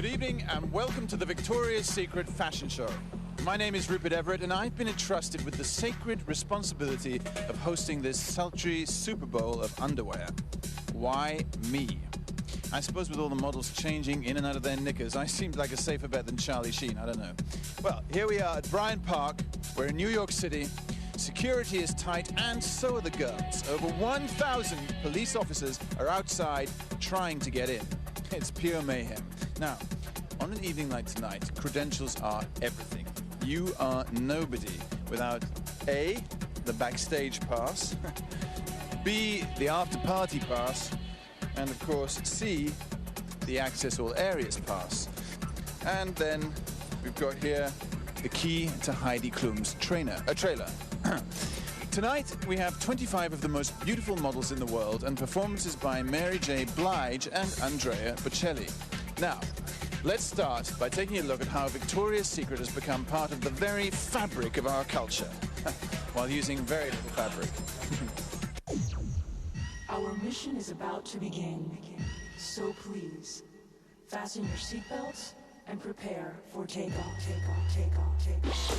Good evening and welcome to the Victoria's Secret Fashion Show. My name is Rupert Everett and I've been entrusted with the sacred responsibility of hosting this sultry Super Bowl of underwear. Why me? I suppose with all the models changing in and out of their knickers, I seemed like a safer bet than Charlie Sheen, I don't know. Well, here we are at Bryant Park. We're in New York City. Security is tight and so are the girls. Over 1,000 police officers are outside trying to get in. It's pure mayhem. Now, on an evening like tonight, credentials are everything. You are nobody without A, the backstage pass, B, the after-party pass, and of course, C, the access all areas pass. And then we've got here the key to Heidi Klum's trailer. Tonight, we have 25 of the most beautiful models in the world and performances by Mary J. Blige and Andrea Bocelli. Now, let's start by taking a look at how Victoria's Secret has become part of the very fabric of our culture, while using very little fabric. Our mission is about to begin, so please, fasten your seatbelts and prepare for takeoff, takeoff, takeoff, takeoff.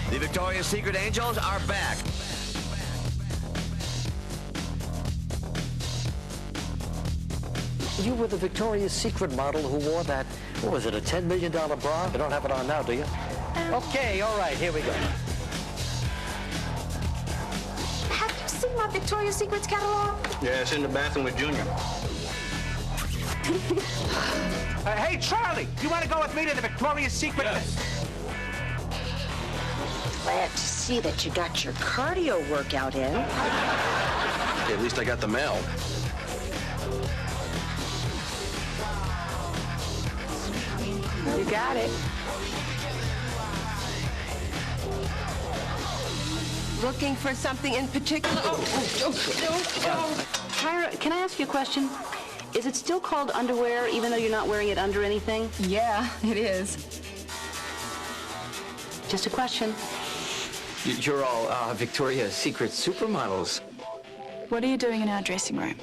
The Victoria's Secret Angels are back. You were the Victoria's Secret model who wore that, what was it, a $10 million bra? You don't have it on now, do you? Okay, all right, here we go. Have you seen my Victoria's Secret catalog? Yeah, it's in the bathroom with Junior. Hey, Charlie, you want to go with me to the Victoria's Secret? Yes. Glad to see that you got your cardio workout in. Hey, at least I got the mail. You got it. Looking for something in particular? Tyra, can I ask you a question? Is it still called underwear even though you're not wearing it under anything? Yeah, it is. Just a question. You're all Victoria's Secret supermodels. What are you doing in our dressing room?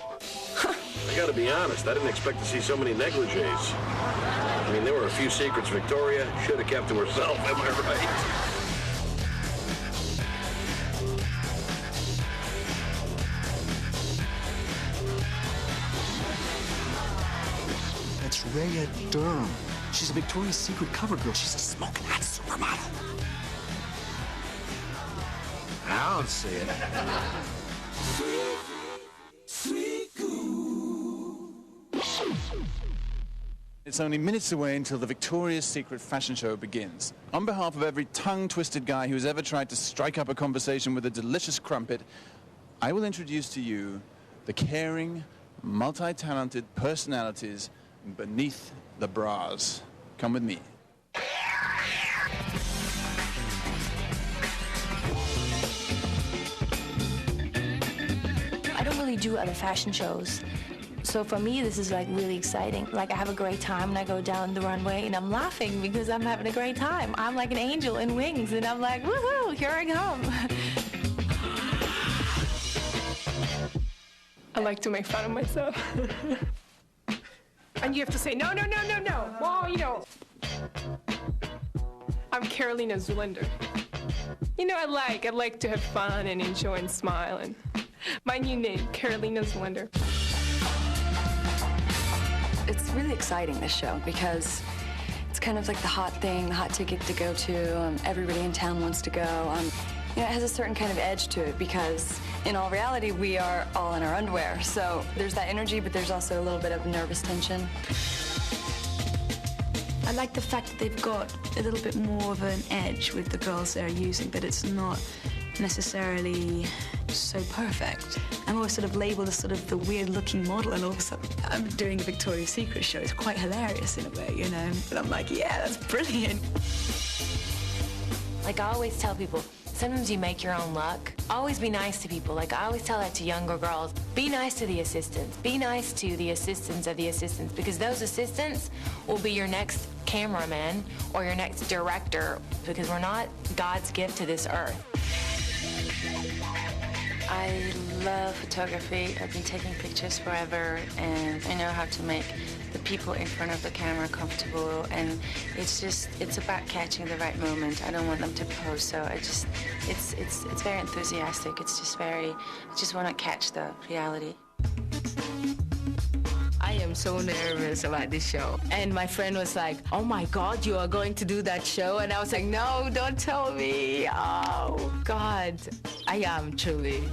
I gotta be honest, I didn't expect to see so many negligees. I mean, there were a few secrets Victoria should have kept to herself, am I right? That's Rhea Durham. She's a Victoria's Secret cover girl. She's a smoking hot supermodel. I don't see it. It's only minutes away until the Victoria's Secret fashion show begins. On behalf of every tongue-twisted guy who's ever tried to strike up a conversation with a delicious crumpet, I will introduce to you the caring, multi-talented personalities beneath the bras. Come with me. I don't really do other fashion shows. So for me, this is like really exciting. Like I have a great time and I go down the runway and I'm laughing because I'm having a great time. I'm like an angel in wings and I'm like, woohoo, here I come. I like to make fun of myself. And you have to say, no. Well, you know, I'm Carolina Zulinder. You know, I like to have fun and enjoy and smile. And my new name, Carolina Zulinder. It's really exciting, this show, because it's kind of like the hot thing, the hot ticket to go to. Everybody in town wants to go. You know, it has a certain kind of edge to it because, in all reality, we are all in our underwear. So there's that energy, but there's also a little bit of nervous tension. I like the fact that they've got a little bit more of an edge with the girls they're using, that it's not necessarily so perfect. I'm always sort of labeled as sort of the weird-looking model, and all of a sudden I'm doing a Victoria's Secret show. It's quite hilarious in a way, you know? And I'm like, yeah, that's brilliant. Like I always tell people, sometimes you make your own luck. Always be nice to people. Like I always tell that to younger girls. Be nice to the assistants. Be nice to the assistants of the assistants, because those assistants will be your next cameraman or your next director, because we're not God's gift to this earth. I love photography. I've been taking pictures forever, and I know how to make the people in front of the camera comfortable, and it's about catching the right moment. I don't want them to pose, so it's very enthusiastic. It's just I just want to catch the reality. I am so nervous about this show. And my friend was like, oh my God, you are going to do that show? And I was like, no, don't tell me. Oh God. I am truly.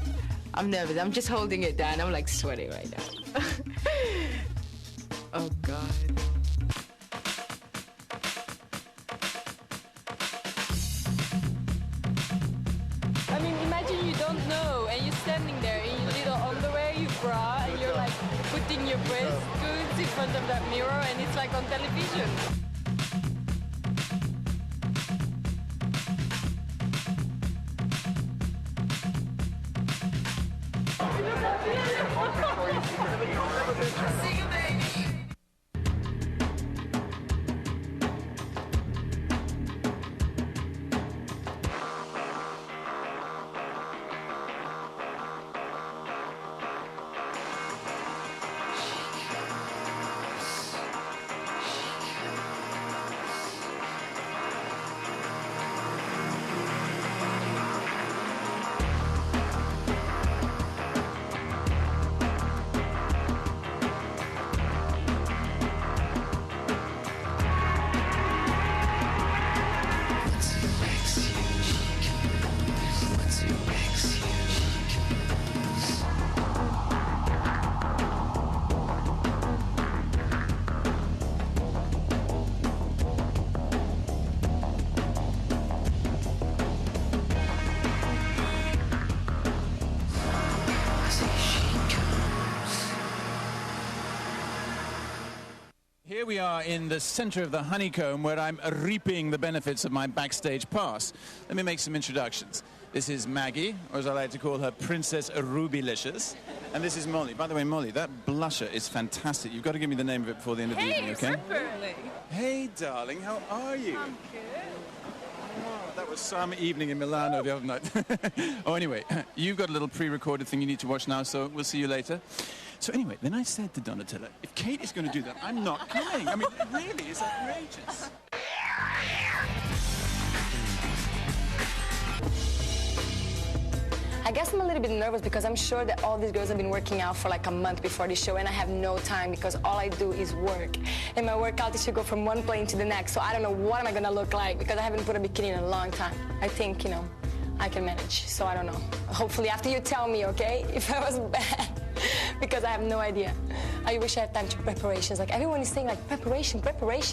I'm nervous. I'm just holding it down. I'm like sweating right now. Oh God. I mean, imagine you don't know and you're standing there in your little underwear, your bra, and you're like putting your breast goods in front of that mirror, and it's like on television. Here we are in the center of the honeycomb where I'm reaping the benefits of my backstage pass. Let me make some introductions. This is Maggie, or as I like to call her, Princess Rubylicious. And this is Molly. By the way, Molly, that blusher is fantastic. You've got to give me the name of it before the end of the evening, okay? Hey, darling, how are you? I'm good. Oh, that was some evening in Milano the other night. Oh, anyway, you've got a little pre-recorded thing you need to watch now, so we'll see you later. So anyway, then I said to Donatella, if Kate is going to do that, I'm not coming. I mean, really, it's outrageous. I guess I'm a little bit nervous because I'm sure that all these girls have been working out for like a month before the show, and I have no time because all I do is work. And my workout is to go from one plane to the next, so I don't know what am I gonna look like because I haven't put a bikini in a long time. I think, you know, I can manage, so I don't know. Hopefully after you tell me, okay, if I was bad, because I have no idea. I wish I had time to preparations. Like everyone is saying like preparation.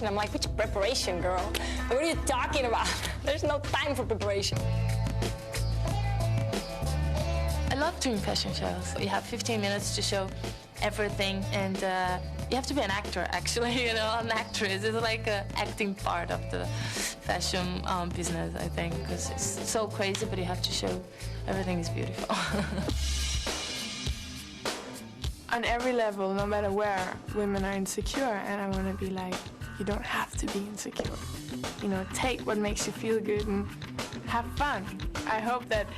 I'm like, which preparation, girl? What are you talking about? There's no time for preparation. I love doing fashion shows. You have 15 minutes to show everything, and you have to be an actor, actually, you know, an actress. It's like an acting part of the fashion business, I think, because it's so crazy, but you have to show everything is beautiful. On every level, no matter where, women are insecure, and I want to be like, you don't have to be insecure. You know, take what makes you feel good and have fun. I hope that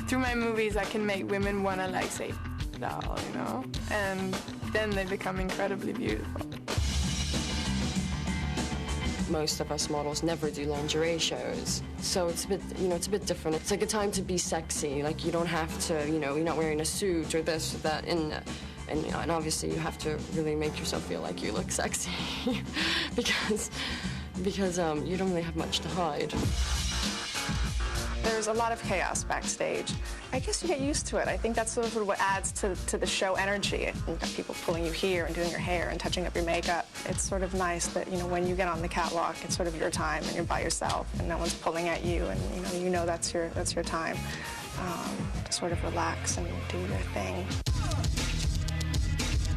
through my movies, I can make women want to, like, say, doll, you know? And then they become incredibly beautiful. Most of us models never do lingerie shows. So it's a bit, you know, it's a bit different. It's like a time to be sexy. Like, you don't have to, you know, you're not wearing a suit or this or that. And you know, and obviously you have to really make yourself feel like you look sexy because you don't really have much to hide. There's a lot of chaos backstage. I guess you get used to it. I think that's sort of what adds to the show energy. You've got people pulling you here and doing your hair and touching up your makeup. It's sort of nice that, you know, when you get on the catwalk, it's sort of your time and you're by yourself and no one's pulling at you, and you know that's your time to sort of relax and do your thing.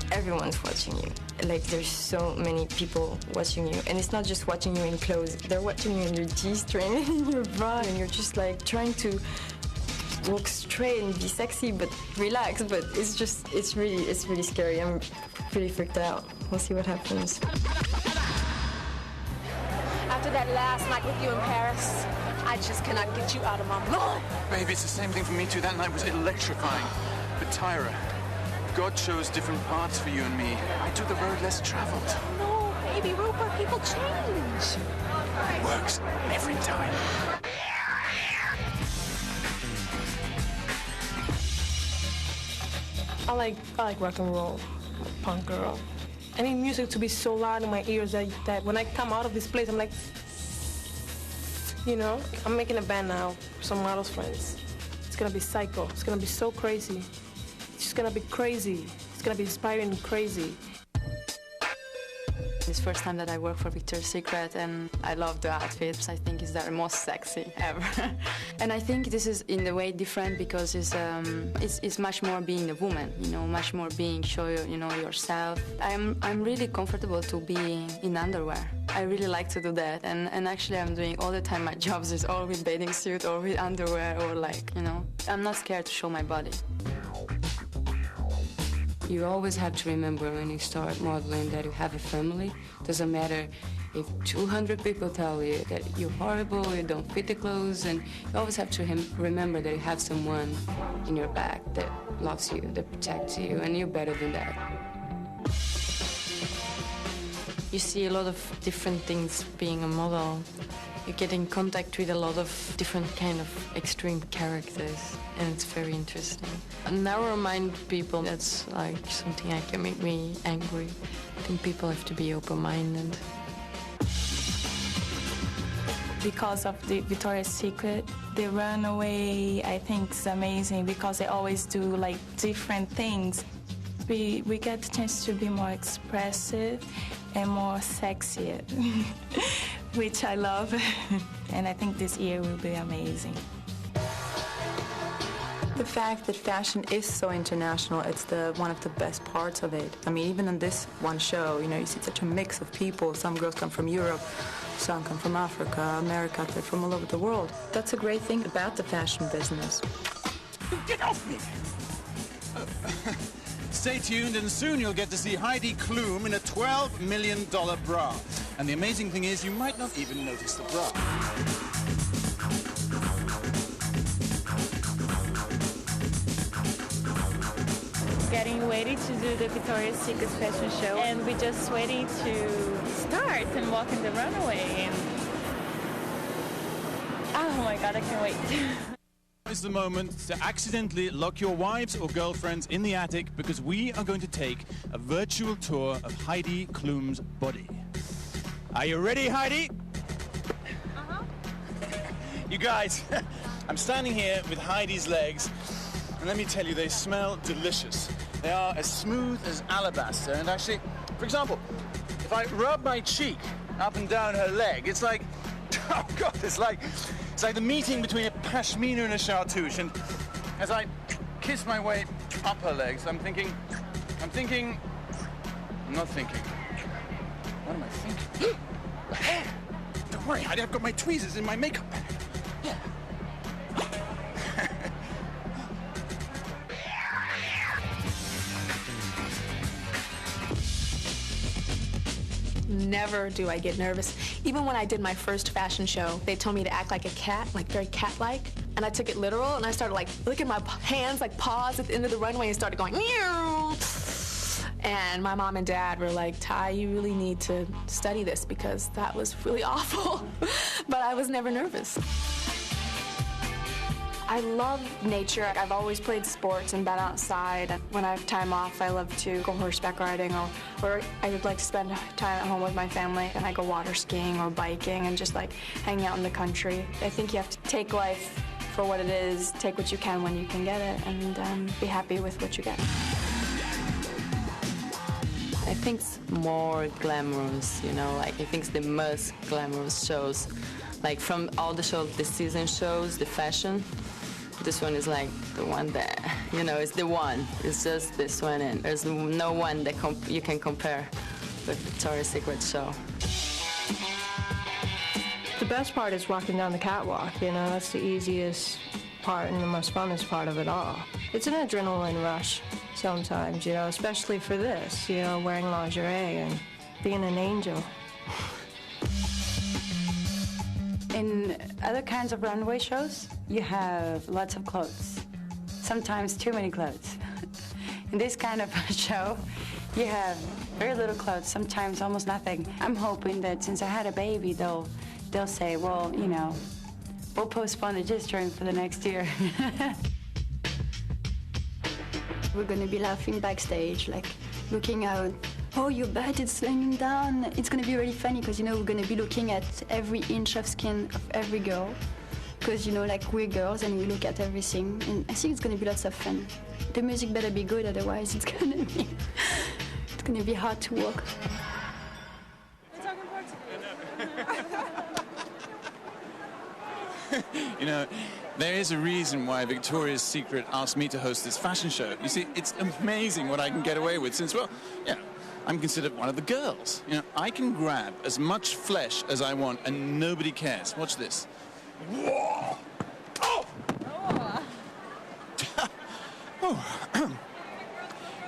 Everyone's watching you. Like, there's so many people watching you, and it's not just watching you in clothes. They're watching you in your G-string and in your bra, and you're just like trying to walk straight and be sexy but relax. But it's really scary. I'm pretty freaked out. We'll see what happens. After that last night with you in Paris, I just cannot get you out of my mind. Baby, it's the same thing for me too. That night was electrifying. But Tyra, God chose different paths for you and me. I took the road less traveled. No, baby Rupert, people change. It works every time. I like rock and roll, punk girl. I need music to be so loud in my ears that when I come out of this place, I'm like, you know? I'm making a band now for some models friends. It's gonna be psycho. It's gonna be so crazy. It's just gonna be crazy. It's gonna be inspiring and crazy. It's the first time that I work for Victoria's Secret, and I love the outfits. I think it's their most sexy ever. And I think this is in a way different because it's much more being a woman, you know, much more being yourself. I'm really comfortable to be in underwear. I really like to do that, and actually I'm doing all the time. My jobs is all with bathing suit or with underwear or I'm not scared to show my body. You always have to remember when you start modeling that you have a family. Doesn't matter if 200 people tell you that you're horrible, you don't fit the clothes, and you always have to remember that you have someone in your back that loves you, that protects you, and you're better than that. You see a lot of different things being a model. You get in contact with a lot of different kind of extreme characters, and it's very interesting. Narrow-minded people, that's like something that can make me angry. I think people have to be open-minded. Because of the Victoria's Secret, the runway, I think, is amazing because they always do like different things. We get the chance to be more expressive and more sexy, which I love. And I think this year will be amazing. The fact that fashion is so international, it's one of the best parts of it. I mean, even on this one show, you see such a mix of people. Some girls come from Europe, some come from Africa, America, they're from all over the world. That's a great thing about the fashion business. Get off me! Stay tuned, and soon you'll get to see Heidi Klum in a $12 million bra. And the amazing thing is, you might not even notice the bra. Getting ready to do the Victoria's Secret fashion show, and we're just waiting to start and walk in the runway. And oh my God, I can't wait. Is the moment to accidentally lock your wives or girlfriends in the attic, because we are going to take a virtual tour of Heidi Klum's body. Are you ready, Heidi? Uh-huh. You guys, I'm standing here with Heidi's legs, and let me tell you, they smell delicious. They are as smooth as alabaster, and actually, for example, if I rub my cheek up and down her leg, it's like, oh God, it's like the meeting between a pashmina and a chartouche. And as I kiss my way up her legs, I'm not thinking. What am I thinking? The hair! Don't worry, Heidi, I've got my tweezers in my makeup bag. Yeah. Never do I get nervous. Even when I did my first fashion show, they told me to act like a cat, like very cat-like. And I took it literal, and I started like licking my hands, like paws at the end of the runway, and started going, meow. And my mom and dad were like, Ty, you really need to study this because that was really awful. But I was never nervous. I love nature. I've always played sports and been outside. When I have time off, I love to go horseback riding, or I would like to spend time at home with my family, and I go water skiing or biking and just like hanging out in the country. I think you have to take life for what it is, take what you can when you can get it, and be happy with what you get. I think it's more glamorous, I think it's the most glamorous shows. Like from all the shows, the season shows, the fashion, this one is like the one that, it's the one. It's just this one, and there's no one that you can compare with Victoria's Secret show. The best part is walking down the catwalk, that's the easiest part and the most funnest part of it all. It's an adrenaline rush sometimes, especially for this, wearing lingerie and being an angel. In other kinds of runway shows, you have lots of clothes, sometimes too many clothes. In this kind of show, you have very little clothes, sometimes almost nothing. I'm hoping that since I had a baby, they'll say, well, you know, we'll postpone the gistering for the next year. We're going to be laughing backstage, like looking out. Oh, your butt is slinging down. It's going to be really funny because, you know, we're going to be looking at every inch of skin of every girl. Because, you know, like we're girls and we look at everything. And I think it's going to be lots of fun. The music better be good, otherwise it's going to be hard to walk. You know, there is a reason why Victoria's Secret asked me to host this fashion show. You see, it's amazing what I can get away with since, well, yeah, I'm considered one of the girls. You know, I can grab as much flesh as I want and nobody cares. Watch this. Whoa! Oh! Oh.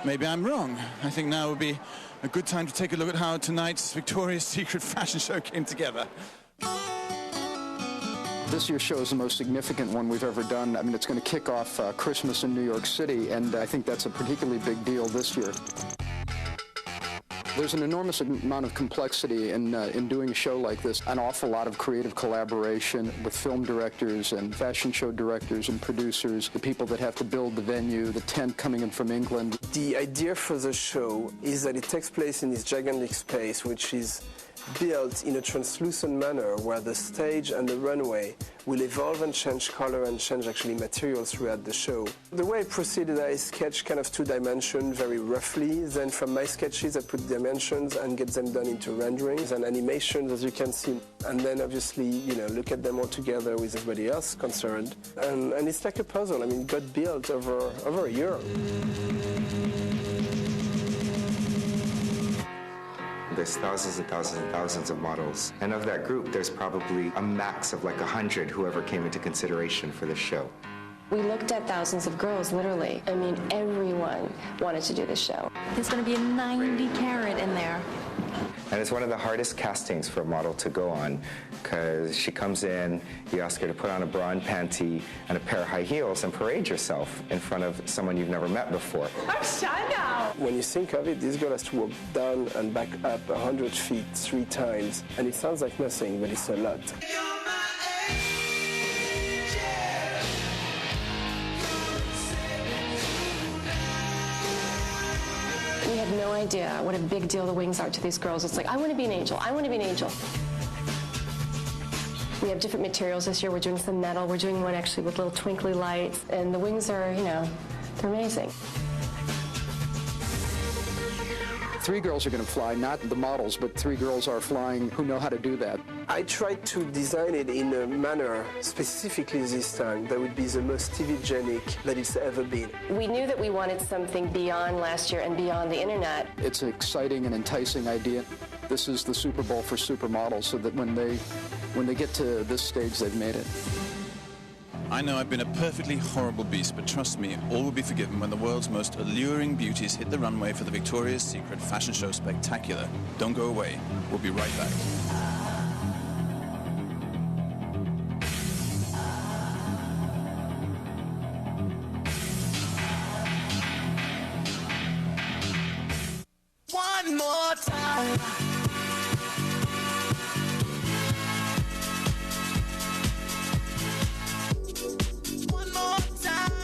Maybe I'm wrong. I think now would be a good time to take a look at how tonight's Victoria's Secret fashion show came together. This year's show is the most significant one we've ever done. I mean, it's going to kick off Christmas in New York City, and I think that's a particularly big deal this year. There's an enormous amount of complexity in doing a show like this, an awful lot of creative collaboration with film directors and fashion show directors and producers, the people that have to build the venue, the tent coming in from England. The idea for the show is that it takes place in this gigantic space, which is built in a translucent manner where the stage and the runway will evolve and change color and change actually materials throughout the show. The way I proceeded, I sketched kind of 2 dimensions very roughly. Then from my sketches, I put dimensions and get them done into renderings and animations, as you can see. And then obviously, you know, look at them all together with everybody else concerned. And it's like a puzzle. I mean, it got built over a year. There's thousands and thousands and thousands of models. And of that group, there's probably a max of like 100 whoever came into consideration for this show. We looked at thousands of girls, literally. I mean, everyone wanted to do this show. There's going to be a 90 carat in there. And it's one of the hardest castings for a model to go on, because she comes in, you ask her to put on a bra and panty and a pair of high heels and parade yourself in front of someone you've never met before. I'm shy now. When you think of it, this girl has to walk down and back up 100 feet 3 times. And it sounds like nothing, but it's a lot. We had no idea what a big deal the wings are to these girls. It's like, I want to be an angel. I want to be an angel. We have different materials this year. We're doing some metal. We're doing one actually with little twinkly lights. And the wings are, you know, they're amazing. 3 girls are going to fly, not the models, but 3 girls are flying who know how to do that. I tried to design it in a manner, specifically this time, that would be the most TV-genic that it's ever been. We knew that we wanted something beyond last year and beyond the internet. It's an exciting and enticing idea. This is the Super Bowl for supermodels, so that when they get to this stage, they've made it. I know I've been a perfectly horrible beast, but trust me, all will be forgiven when the world's most alluring beauties hit the runway for the Victoria's Secret Fashion Show Spectacular. Don't go away. We'll be right back. One more time.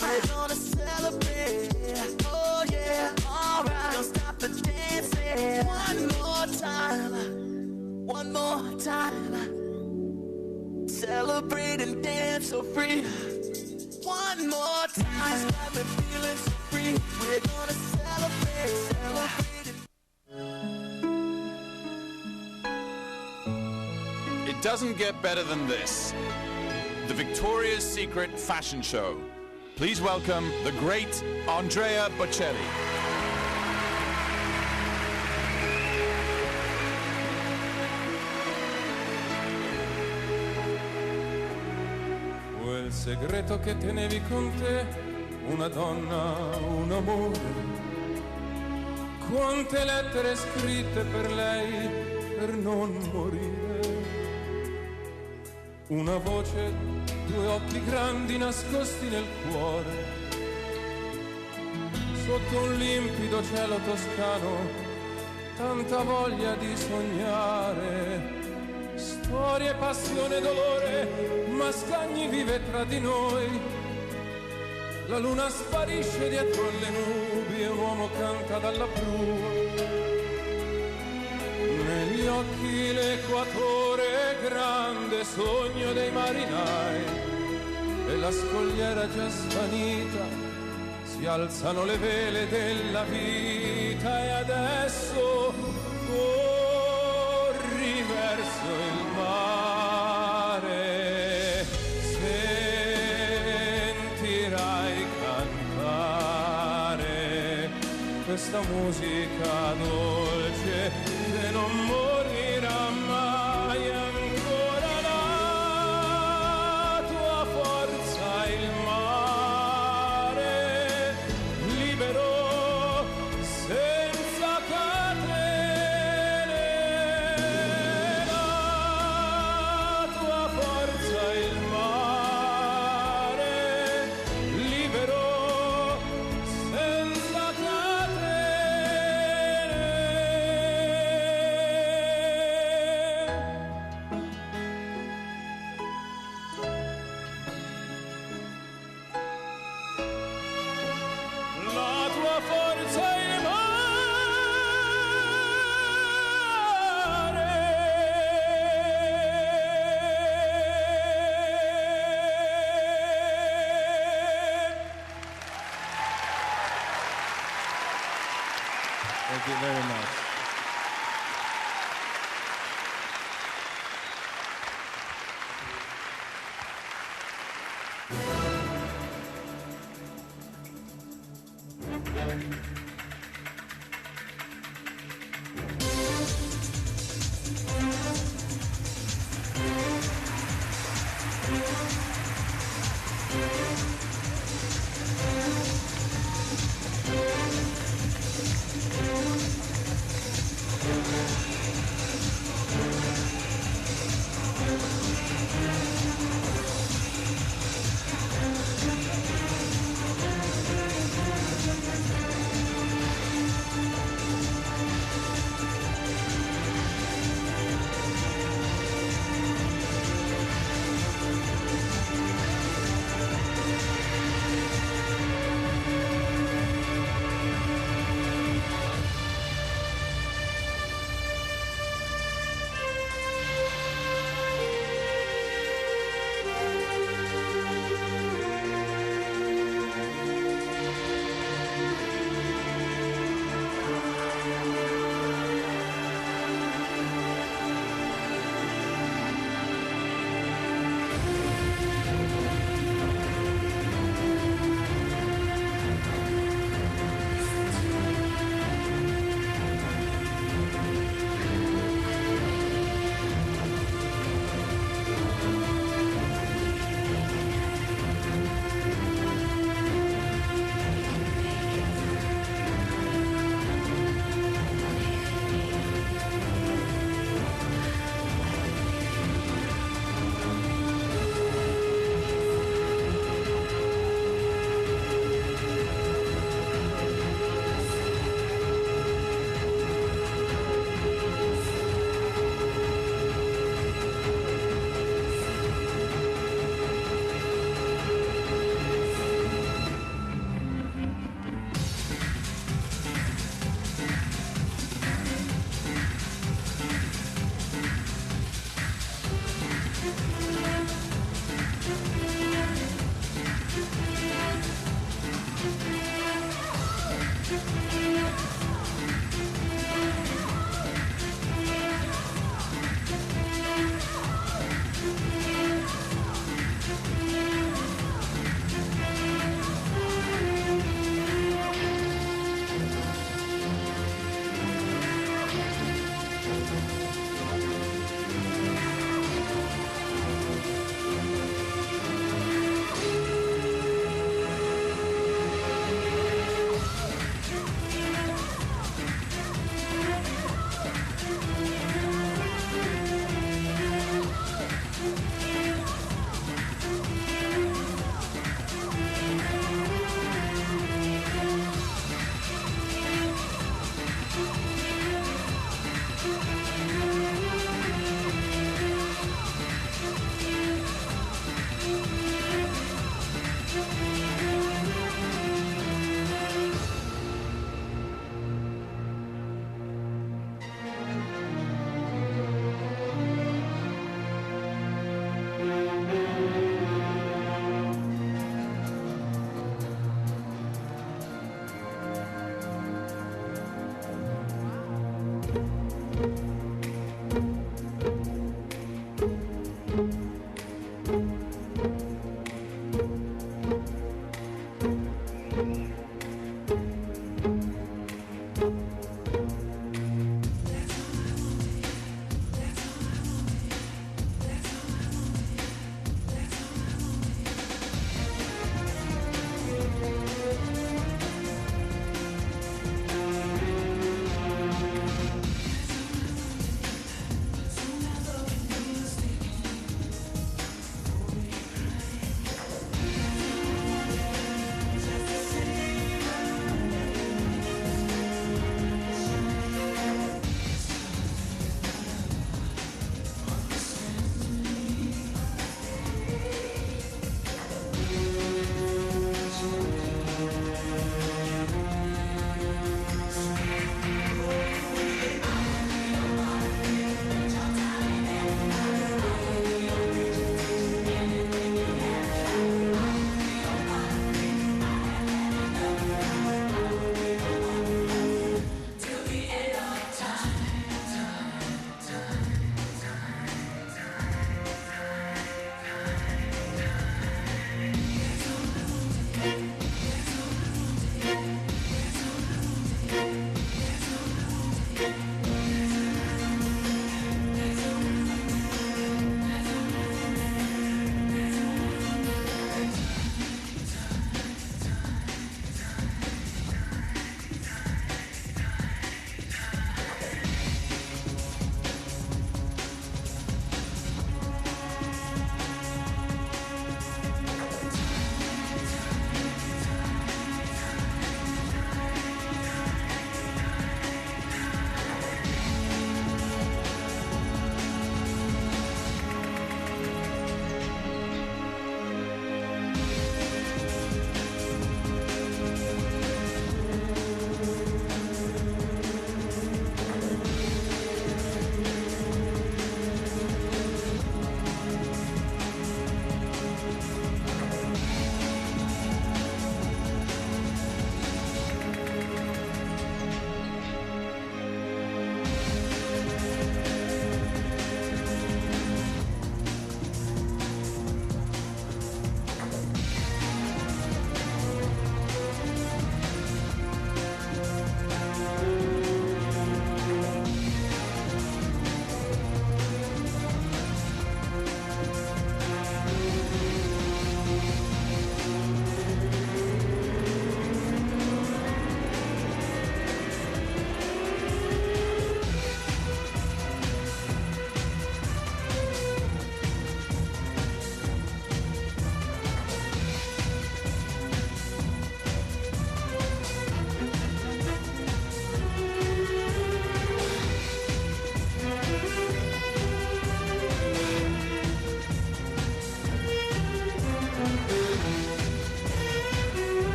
We're gonna celebrate, oh yeah, alright. Don't stop the dancing. One more time. Celebrate and dance so free. One more time. This got me feeling so free. We're gonna celebrate. It doesn't get better than this. The Victoria's Secret Fashion Show. Please welcome the great Andrea Bocelli. Quel segreto che tenevi con te, una donna, un amore. Quante lettere scritte per lei, per non morire. una voce, due occhi grandi nascosti nel cuore. Sotto un limpido cielo toscano, tanta voglia di sognare. Storie, passione, dolore, ma Scagni vive tra di noi. La luna sparisce dietro le nubi e un uomo canta dalla prua. Negli occhi l'equatore, grande sogno dei marinai, e la scogliera già svanita, si alzano le vele della vita e adesso corri verso il mare, sentirai cantare questa musica dolce che non morirà mai. Ancora la tua forza il mare, libero senza catene. La tua forza il mare, libero senza catene.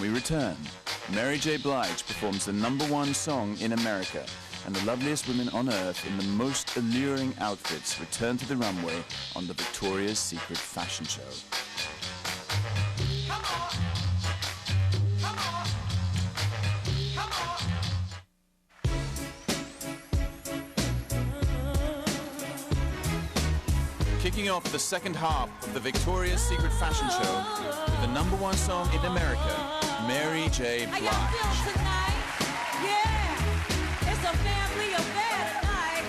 When we return, Mary J. Blige performs the #1 song in America, and the loveliest women on earth in the most alluring outfits return to the runway on the Victoria's Secret fashion show. Kicking off the second half of the Victoria's Secret fashion show with the #1 song in America, Mary J. Blige. Yeah, it's a family affair tonight.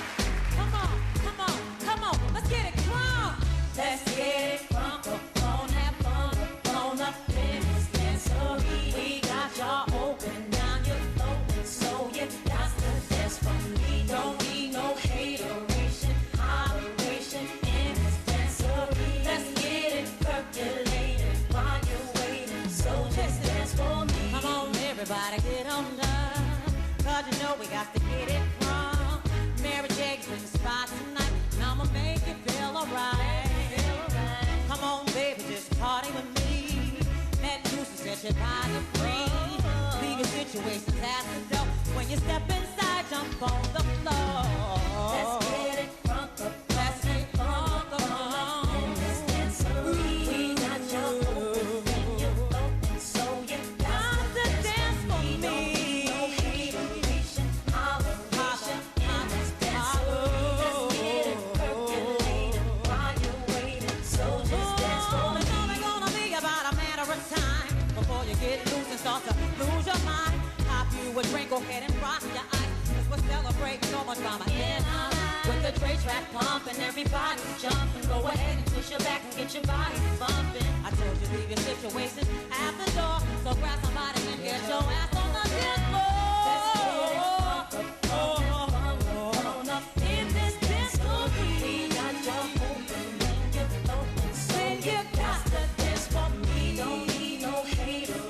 Come on, come on, come on, let's get it crunk. Let's get it crunk, on have fun, on up in this dancery. We got y'all open, down your throat, so you got to dance for me. Don't need no hateration, holleration in this dancery. Let's get it percolated while you're waiting, so just dance for me. Come on, everybody, get on down. Cause you know we got to get it wrong. Mary J's in the spot tonight, and I'ma make you feel alright. Come on, baby, just party with me. That juice will set your body free. Leave your situations at the door. When you step inside, jump on the floor. Let's get it crunk up. Let's get it crunk up. In this dancery, we got your open and your open, so you got to dance for me. Start to lose your mind. Pop you a drink, go ahead and rock your ice. Cause we're celebrating so much drama in our lives. With the Dre track pumping, everybody jumping. Go ahead and twist your back and get your body bumping. I told you leave your situation at the door. So grab somebody and get your ass on the dance floor. In this dancery, got your open and your open. So you got to dance for me. Don't need no hater.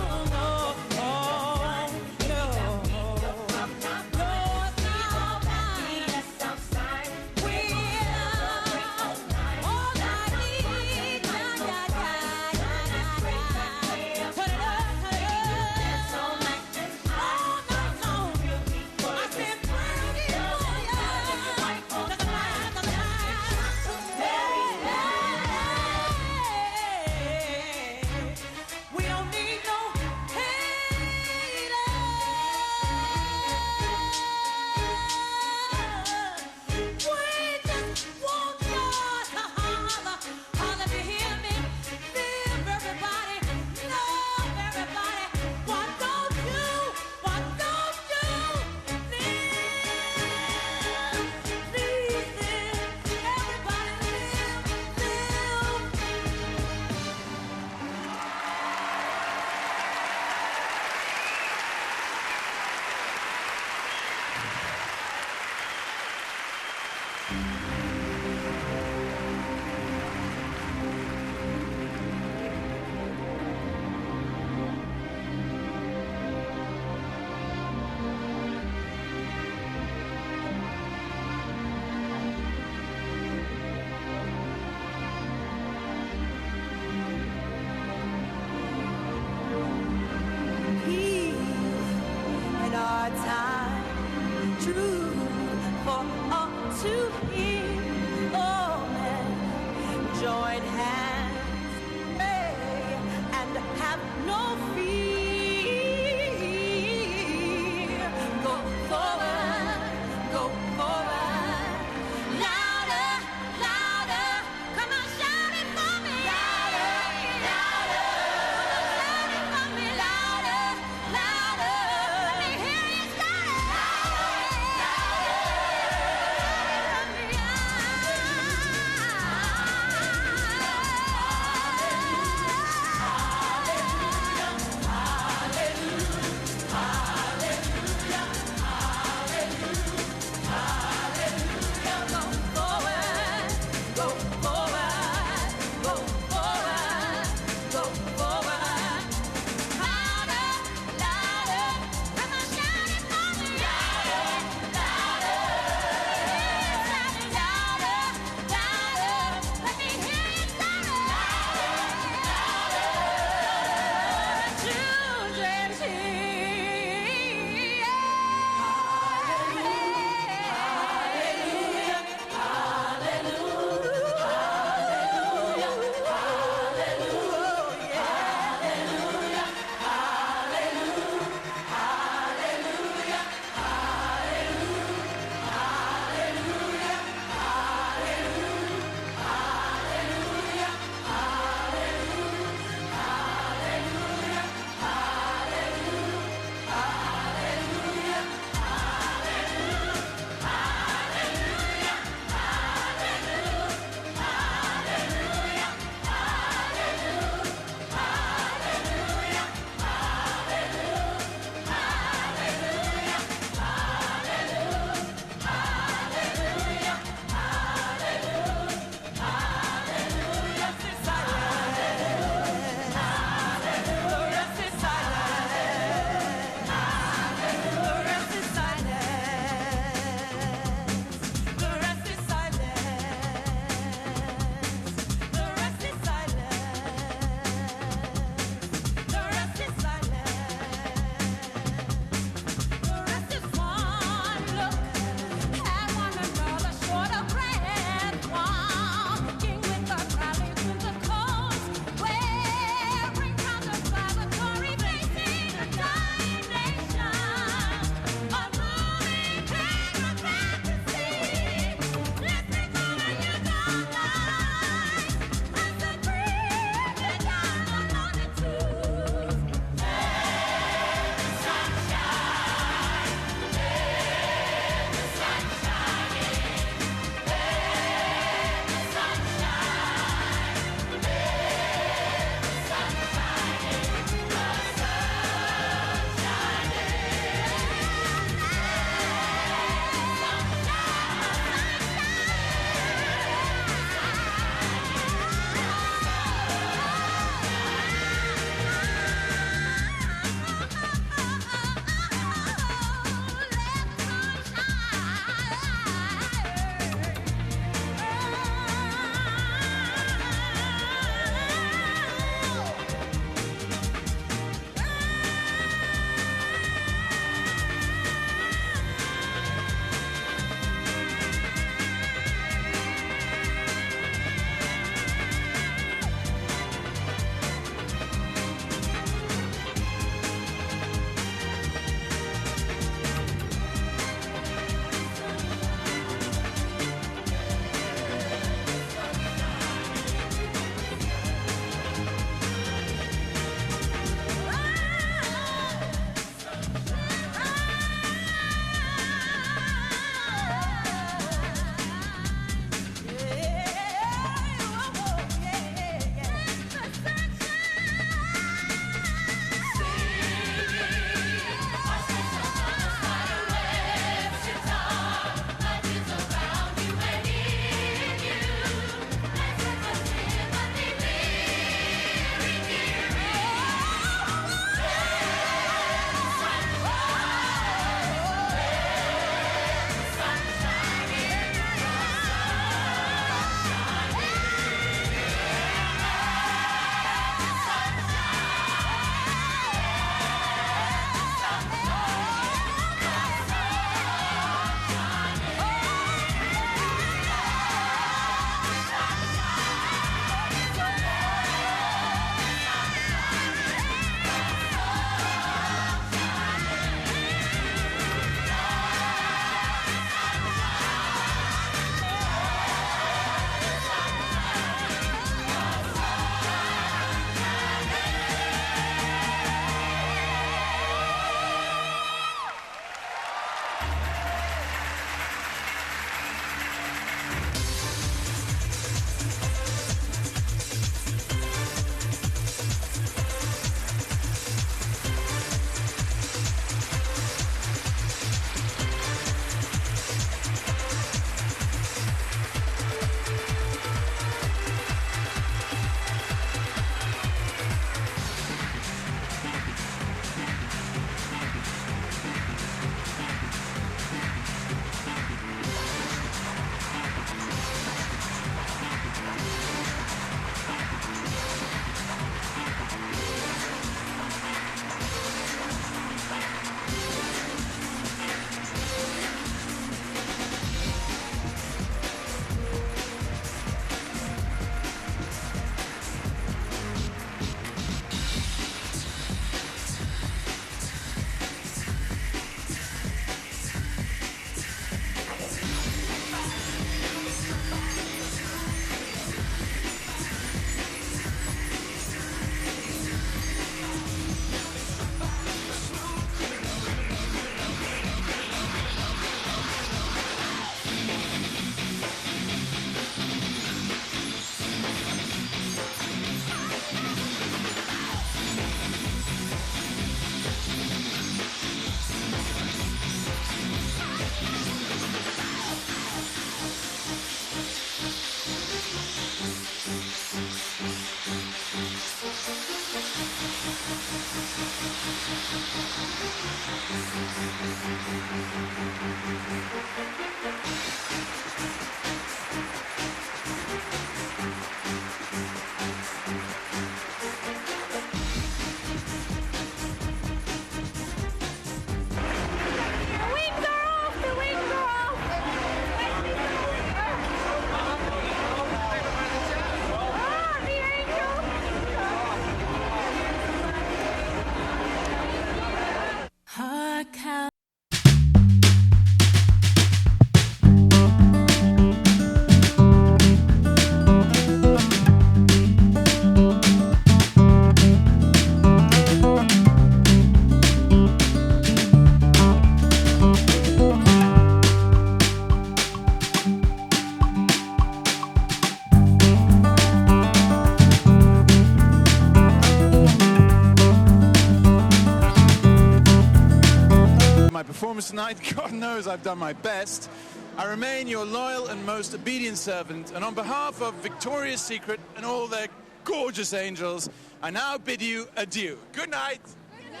night. God knows I've done my best. I remain your loyal and most obedient servant, and on behalf of Victoria's Secret and all their gorgeous angels, I now bid you adieu. Good night. Good night.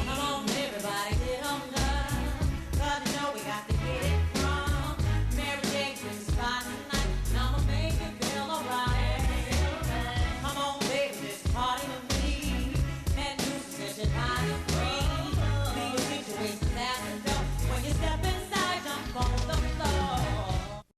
Come on, everybody, get on down. 'Cause you know we got to get it from Mary Jane's in the spot tonight, and I'ma make you feel alright. Come on, baby, this party with me. And you said you're